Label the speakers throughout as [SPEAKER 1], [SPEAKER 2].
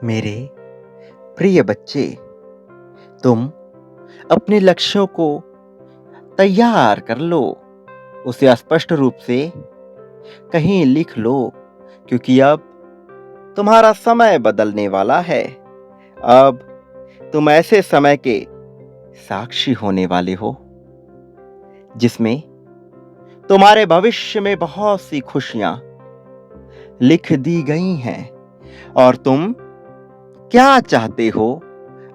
[SPEAKER 1] मेरे प्रिय बच्चे, तुम अपने लक्ष्यों को तैयार कर लो। उसे स्पष्ट रूप से कहीं लिख लो, क्योंकि अब तुम्हारा समय बदलने वाला है। अब तुम ऐसे समय के साक्षी होने वाले हो जिसमें तुम्हारे भविष्य में बहुत सी खुशियां लिख दी गई हैं। और तुम क्या चाहते हो,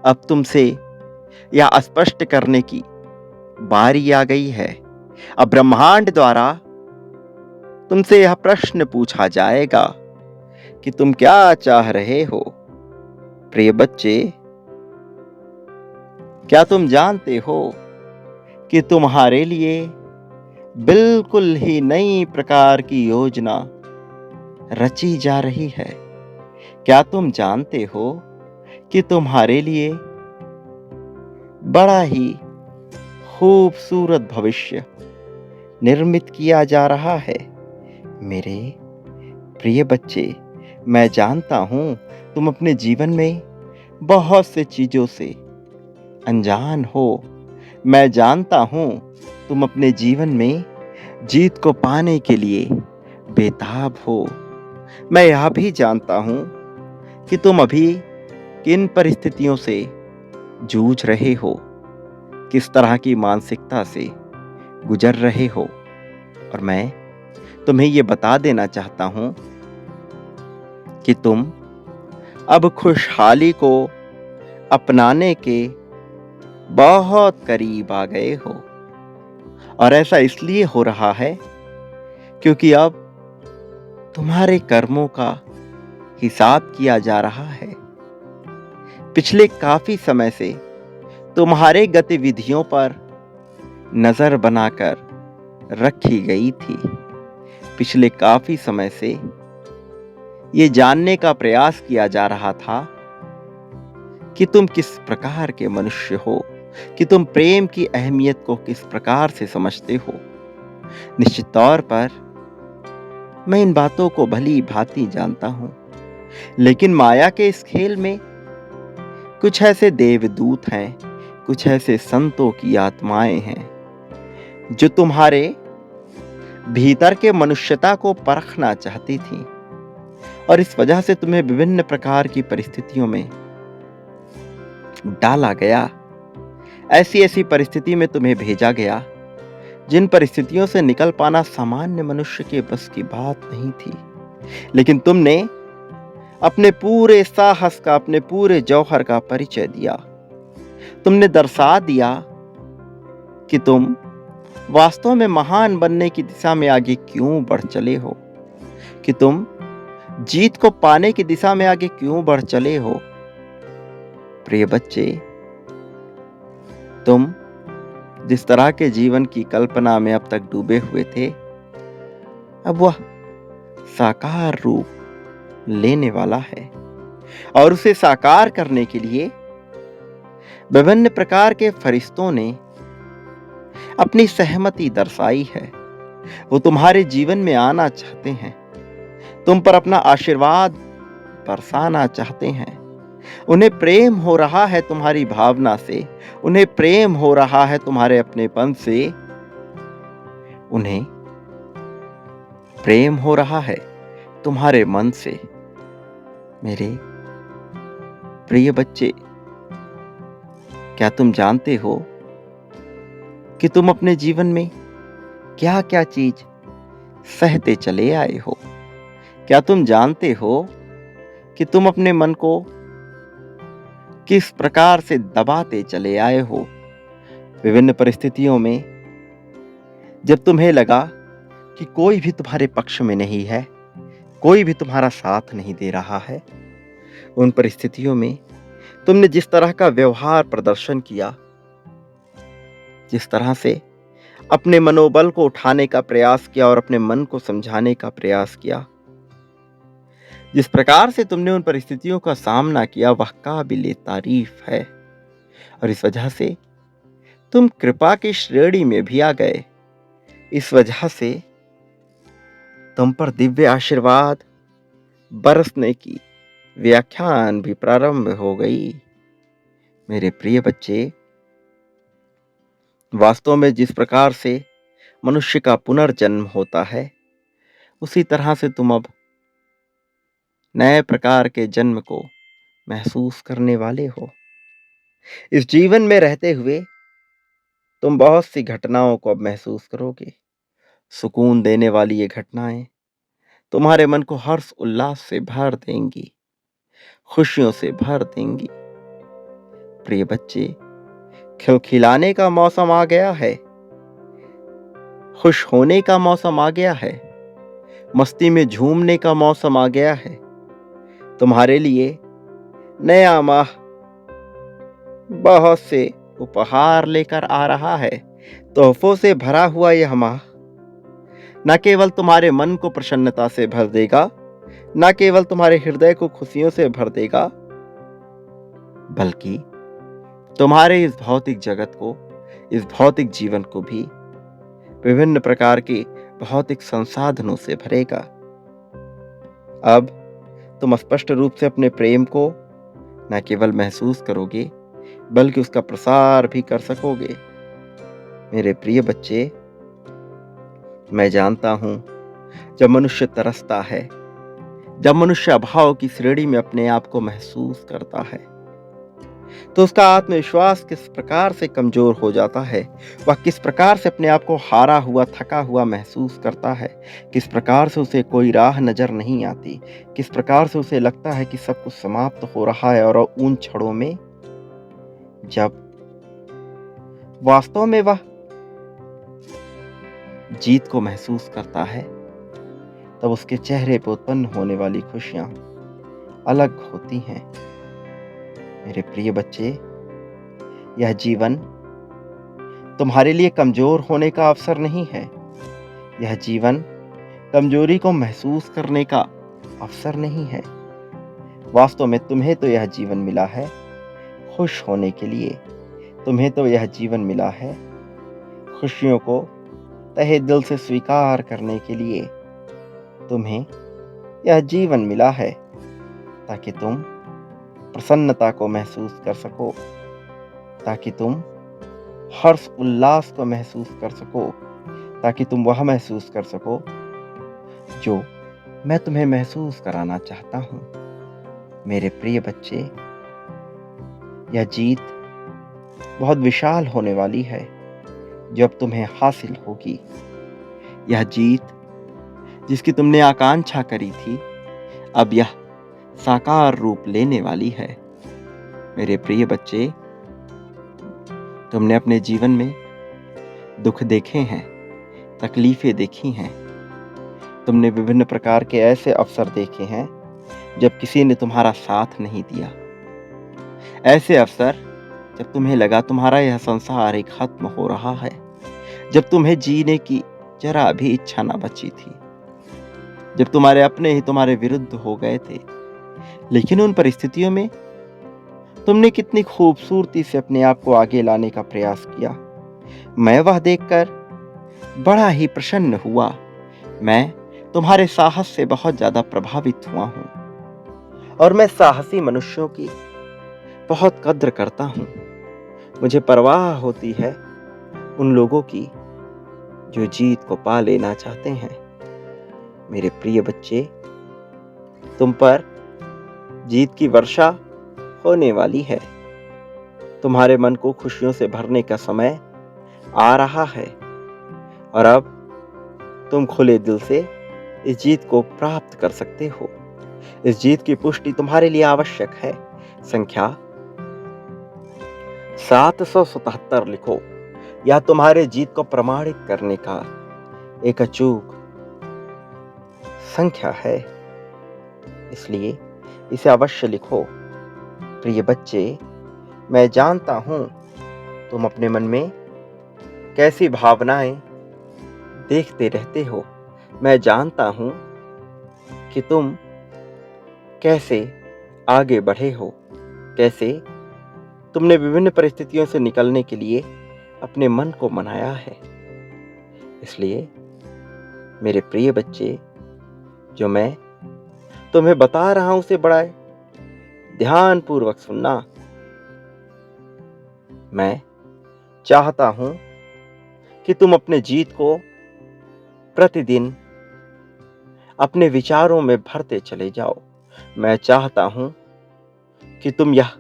[SPEAKER 1] अब तुमसे यह स्पष्ट करने की बारी आ गई है। अब ब्रह्मांड द्वारा तुमसे यह प्रश्न पूछा जाएगा कि तुम क्या चाह रहे हो। प्रिय बच्चे, क्या तुम जानते हो कि तुम्हारे लिए बिल्कुल ही नई प्रकार की योजना रची जा रही है? क्या तुम जानते हो कि तुम्हारे लिए बड़ा ही खूबसूरत भविष्य निर्मित किया जा रहा है? मेरे प्रिय बच्चे, मैं जानता हूं तुम अपने जीवन में बहुत से चीजों से अनजान हो। मैं जानता हूं तुम अपने जीवन में जीत को पाने के लिए बेताब हो। मैं यह भी जानता हूं कि तुम अभी किन परिस्थितियों से जूझ रहे हो, किस तरह की मानसिकता से गुजर रहे हो। और मैं तुम्हें यह बता देना चाहता हूं कि तुम अब खुशहाली को अपनाने के बहुत करीब आ गए हो। और ऐसा इसलिए हो रहा है क्योंकि अब तुम्हारे कर्मों का हिसाब किया जा रहा है। पिछले काफी समय से तुम्हारे गतिविधियों पर नजर बनाकर रखी गई थी। पिछले काफी समय से ये जानने का प्रयास किया जा रहा था कि तुम किस प्रकार के मनुष्य हो, कि तुम प्रेम की अहमियत को किस प्रकार से समझते हो। निश्चित तौर पर मैं इन बातों को भली भांति जानता हूं, लेकिन माया के इस खेल में कुछ ऐसे देवदूत हैं, कुछ ऐसे संतों की आत्माएं हैं जो तुम्हारे भीतर के मनुष्यता को परखना चाहती थी। और इस वजह से तुम्हें विभिन्न प्रकार की परिस्थितियों में डाला गया। ऐसी ऐसी परिस्थिति में तुम्हें भेजा गया जिन परिस्थितियों से निकल पाना सामान्य मनुष्य के बस की बात नहीं थी। लेकिन तुमने अपने पूरे साहस का, अपने पूरे जौहर का परिचय दिया। तुमने दर्शा दिया कि तुम वास्तव में महान बनने की दिशा में आगे क्यों बढ़ चले हो, कि तुम जीत को पाने की दिशा में आगे क्यों बढ़ चले हो। प्रिय बच्चे, तुम जिस तरह के जीवन की कल्पना में अब तक डूबे हुए थे, अब वह साकार रूप लेने वाला है। और उसे साकार करने के लिए विभिन्न प्रकार के फरिश्तों ने अपनी सहमति दर्शाई है। वो तुम्हारे जीवन में आना चाहते हैं, तुम पर अपना आशीर्वाद बरसाना चाहते हैं। उन्हें प्रेम हो रहा है तुम्हारी भावना से, उन्हें प्रेम हो रहा है तुम्हारे अपनेपन से, उन्हें प्रेम हो रहा है तुम्हारे मन से। मेरे प्रिय बच्चे, क्या तुम जानते हो कि तुम अपने जीवन में क्या क्या चीज सहते चले आए हो? क्या तुम जानते हो कि तुम अपने मन को किस प्रकार से दबाते चले आए हो? विभिन्न परिस्थितियों में जब तुम्हें लगा कि कोई भी तुम्हारे पक्ष में नहीं है, कोई भी तुम्हारा साथ नहीं दे रहा है, उन परिस्थितियों में तुमने जिस तरह का व्यवहार प्रदर्शन किया, जिस तरह से अपने मनोबल को उठाने का प्रयास किया और अपने मन को समझाने का प्रयास किया, जिस प्रकार से तुमने उन परिस्थितियों का सामना किया, वह काबिले तारीफ है। और इस वजह से तुम कृपा की श्रेणी में भी आ गए। इस वजह से तुम पर दिव्य आशीर्वाद बरसने की व्याख्यान भी प्रारंभ हो गई। मेरे प्रिय बच्चे, वास्तव में जिस प्रकार से मनुष्य का पुनर्जन्म होता है, उसी तरह से तुम अब नए प्रकार के जन्म को महसूस करने वाले हो। इस जीवन में रहते हुए तुम बहुत सी घटनाओं को अब महसूस करोगे। सुकून देने वाली ये घटनाएं तुम्हारे मन को हर्ष उल्लास से भर देंगी, खुशियों से भर देंगी। प्रिय बच्चे, खिलखिलाने का मौसम आ गया है, खुश होने का मौसम आ गया है, मस्ती में झूमने का मौसम आ गया है। तुम्हारे लिए नया माह बहुत से उपहार लेकर आ रहा है। तोहफों से भरा हुआ यह माह न केवल तुम्हारे मन को प्रसन्नता से भर देगा, न केवल तुम्हारे हृदय को खुशियों से भर देगा, बल्कि तुम्हारे इस भौतिक जगत को, इस भौतिक जीवन को भी विभिन्न प्रकार के भौतिक संसाधनों से भरेगा। अब तुम स्पष्ट रूप से अपने प्रेम को न केवल महसूस करोगे, बल्कि उसका प्रसार भी कर सकोगे। मेरे प्रिय बच्चे, मैं जानता हूं, जब मनुष्य तरसता है, जब मनुष्य अभाव की श्रेणी में अपने आप को महसूस करता है, तो उसका आत्मविश्वास किस प्रकार से कमजोर हो जाता है। वह किस प्रकार से अपने आप को हारा हुआ, थका हुआ महसूस करता है। किस प्रकार से उसे कोई राह नजर नहीं आती। किस प्रकार से उसे लगता है कि सब कुछ समाप्त हो रहा है। और उन क्षणों में जब वास्तव में वह जीत को महसूस करता है, तब उसके चेहरे पर उत्पन्न होने वाली खुशियां अलग होती हैं। मेरे प्रिय बच्चे, यह जीवन तुम्हारे लिए कमजोर होने का अवसर नहीं है। यह जीवन कमजोरी को महसूस करने का अवसर नहीं है। वास्तव में तुम्हें तो यह जीवन मिला है खुश होने के लिए। तुम्हें तो यह जीवन मिला है खुशियों को तहे दिल से स्वीकार करने के लिए। तुम्हें यह जीवन मिला है ताकि तुम प्रसन्नता को महसूस कर सको, ताकि तुम हर्ष उल्लास को महसूस कर सको, ताकि तुम वह महसूस कर सको जो मैं तुम्हें महसूस कराना चाहता हूं। मेरे प्रिय बच्चे, यह जीत बहुत विशाल होने वाली है जब तुम्हें हासिल होगी। यह जीत जिसकी तुमने आकांक्षा करी थी, अब यह साकार रूप लेने वाली है। मेरे प्रिय बच्चे, तुमने अपने जीवन में दुख देखे हैं, तकलीफें देखी हैं। तुमने विभिन्न प्रकार के ऐसे अवसर देखे हैं जब किसी ने तुम्हारा साथ नहीं दिया। ऐसे अवसर जब तुम्हें लगा तुम्हारा यह संसार एक खत्म हो रहा है, जब तुम्हें जीने की जरा भी इच्छा न बची थी, जब तुम्हारे अपने ही तुम्हारे विरुद्ध हो गए थे। लेकिन उन परिस्थितियों में तुमने कितनी खूबसूरती से अपने आप को आगे लाने का प्रयास किया। मैं वह देखकर बड़ा ही प्रसन्न हुआ। मैं तुम्हारे साहस से बहुत ज्यादा प्रभावित हुआ हूं और मैं साहसी मनुष्यों की बहुत कद्र करता हूं। मुझे परवाह होती है उन लोगों की जो जीत को पा लेना चाहते हैं। मेरे प्रिय बच्चे, तुम पर जीत की वर्षा होने वाली है। तुम्हारे मन को खुशियों से भरने का समय आ रहा है और अब तुम खुले दिल से इस जीत को प्राप्त कर सकते हो। इस जीत की पुष्टि तुम्हारे लिए आवश्यक है। संख्या 777 लिखो। यह तुम्हारे जीत को प्रमाणित करने का एक अचूक संख्या है, इसलिए इसे अवश्य लिखो। प्रिय बच्चे, मैं जानता हूं तुम अपने मन में कैसी भावनाएं देखते रहते हो। मैं जानता हूं कि तुम कैसे आगे बढ़े हो, कैसे तुमने विभिन्न परिस्थितियों से निकलने के लिए अपने मन को मनाया है। इसलिए मेरे प्रिय बच्चे, जो मैं तुम्हें बता रहा हूं उसे बड़ा ध्यानपूर्वक सुनना। मैं चाहता हूं कि तुम अपने जीत को प्रतिदिन अपने विचारों में भरते चले जाओ। मैं चाहता हूं कि तुम यह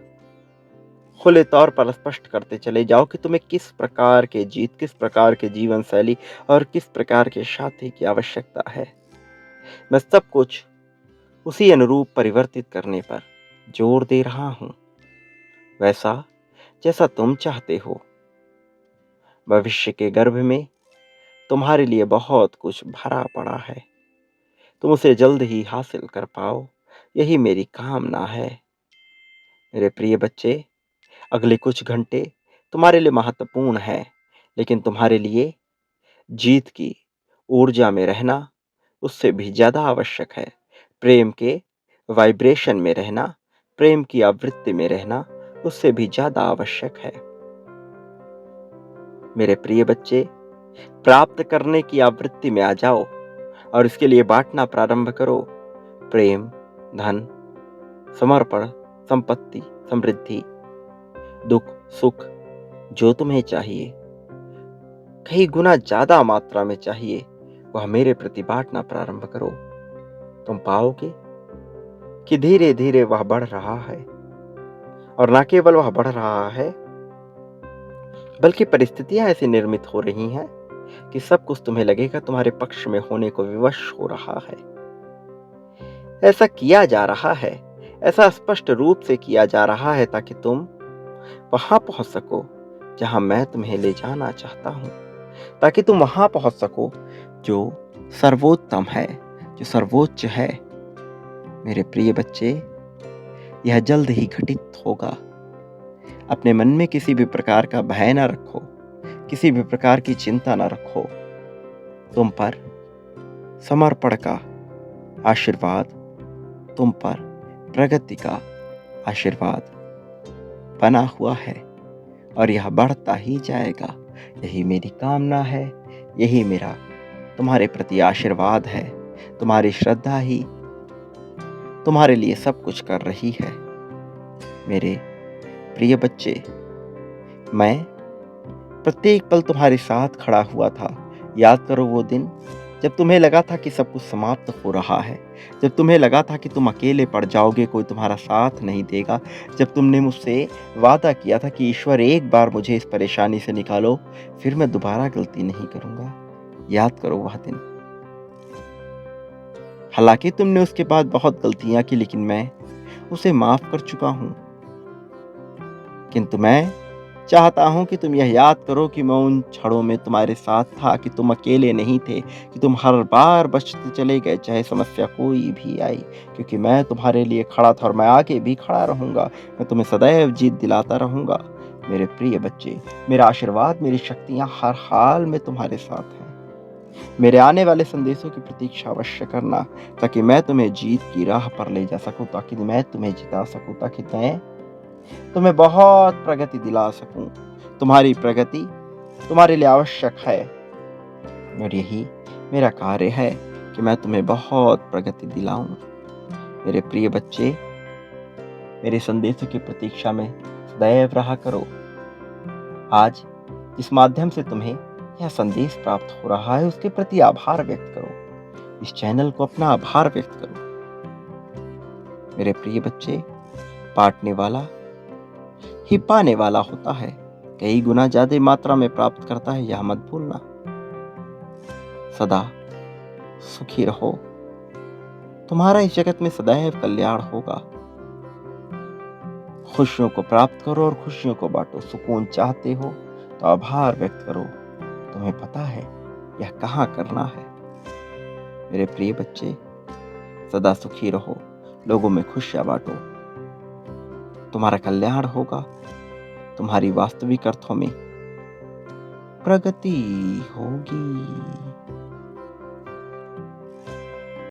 [SPEAKER 1] खुले तौर पर स्पष्ट करते चले जाओ कि तुम्हें किस प्रकार के जीत, किस प्रकार के जीवन शैली और किस प्रकार के साथी की आवश्यकता है। मैं सब कुछ उसी अनुरूप परिवर्तित करने पर जोर दे रहा हूं, वैसा जैसा तुम चाहते हो। भविष्य के गर्भ में तुम्हारे लिए बहुत कुछ भरा पड़ा है, तुम उसे जल्द ही हासिल कर पाओ, यही मेरी कामना है। मेरे प्रिय बच्चे, अगले कुछ घंटे तुम्हारे लिए महत्वपूर्ण है, लेकिन तुम्हारे लिए जीत की ऊर्जा में रहना उससे भी ज़्यादा आवश्यक है। प्रेम के वाइब्रेशन में रहना, प्रेम की आवृत्ति में रहना उससे भी ज़्यादा आवश्यक है। मेरे प्रिय बच्चे, प्राप्त करने की आवृत्ति में आ जाओ और इसके लिए बांटना प्रारंभ करो। प्रेम, धन, समर्पण, संपत्ति, समृद्धि, दुख, सुख, जो तुम्हें चाहिए, कई गुना ज्यादा मात्रा में चाहिए, वह मेरे प्रति बांटना प्रारंभ करो। तुम पाओगे कि धीरे धीरे वह बढ़ रहा है, और न केवल वह बढ़ रहा है, बल्कि परिस्थितियां ऐसी निर्मित हो रही हैं कि सब कुछ तुम्हें लगेगा तुम्हारे पक्ष में होने को विवश हो रहा है। ऐसा किया जा रहा है, ऐसा स्पष्ट रूप से किया जा रहा है ताकि तुम वहां पहुंच सको जहां मैं तुम्हें ले जाना चाहता हूं, ताकि तुम वहां पहुंच सको जो सर्वोत्तम है, जो सर्वोच्च है। मेरे प्रिय बच्चे, यह जल्द ही घटित होगा। अपने मन में किसी भी प्रकार का भय ना रखो, किसी भी प्रकार की चिंता ना रखो। तुम पर समर्पण का आशीर्वाद, तुम पर प्रगति का आशीर्वाद बना हुआ है, और यह बढ़ता ही जाएगा। यही मेरी कामना है, यही मेरा तुम्हारे प्रति आशीर्वाद है। तुम्हारी श्रद्धा ही तुम्हारे लिए सब कुछ कर रही है। मेरे प्रिय बच्चे, मैं प्रत्येक पल तुम्हारे साथ खड़ा हुआ था। याद करो वो दिन जब तुम्हें लगा था कि सब कुछ समाप्त हो रहा है, जब तुम्हें लगा था कि तुम अकेले पड़ जाओगे, कोई तुम्हारा साथ नहीं देगा, जब तुमने मुझसे वादा किया था कि ईश्वर एक बार मुझे इस परेशानी से निकालो, फिर मैं दोबारा गलती नहीं करूंगा। याद करो वह दिन। हालांकि तुमने उसके बाद बहुत गलतियां की, लेकिन मैं उसे माफ कर चुका हूं। किंतु मैं चाहता हूं कि तुम यह याद करो कि मैं उन क्षणों में तुम्हारे साथ था, कि तुम अकेले नहीं थे, कि तुम हर बार बचते चले गए चाहे समस्या कोई भी आई, क्योंकि मैं तुम्हारे लिए खड़ा था और मैं आगे भी खड़ा रहूंगा। मैं तुम्हें सदैव जीत दिलाता रहूंगा। मेरे प्रिय बच्चे, मेरा आशीर्वाद, मेरी शक्तियां हर हाल में तुम्हारे साथ हैं। मेरे आने वाले संदेशों की प्रतीक्षा अवश्य करना, ताकि मैं तुम्हें जीत की राह पर ले जा सकूं, ताकि मैं तुम्हें जिता सकूं, ताकि मैं तुम्हें बहुत प्रगति दिला सकूं। तुम्हारी प्रगति तुम्हारे लिए आवश्यक है, और यही मेरा कार्य है कि मैं तुम्हें बहुत प्रगति दिलाऊं। मेरे प्रिय बच्चे, मेरे संदेशों की प्रतीक्षा में सदैव रहा करो। आज जिस माध्यम से तुम्हें यह संदेश प्राप्त हो रहा है, उसके प्रति आभार व्यक्त करो। इस चैनल को अपना आभार व्यक्त करो। मेरे प्रिय बच्चे, बांटने वाला ही पाने वाला होता है, कई गुना ज्यादा मात्रा में प्राप्त करता है, यह मत भूलना। सदा सुखी रहो, तुम्हारा इस जगत में सदैव कल्याण होगा। खुशियों को प्राप्त करो और खुशियों को बांटो। सुकून चाहते हो तो आभार व्यक्त करो, तुम्हें पता है यह कहाँ करना है। मेरे प्रिय बच्चे, सदा सुखी रहो, लोगों में खुशियां बांटो, तुम्हारा कल्याण होगा, तुम्हारी वास्तविक अर्थों में प्रगति होगी।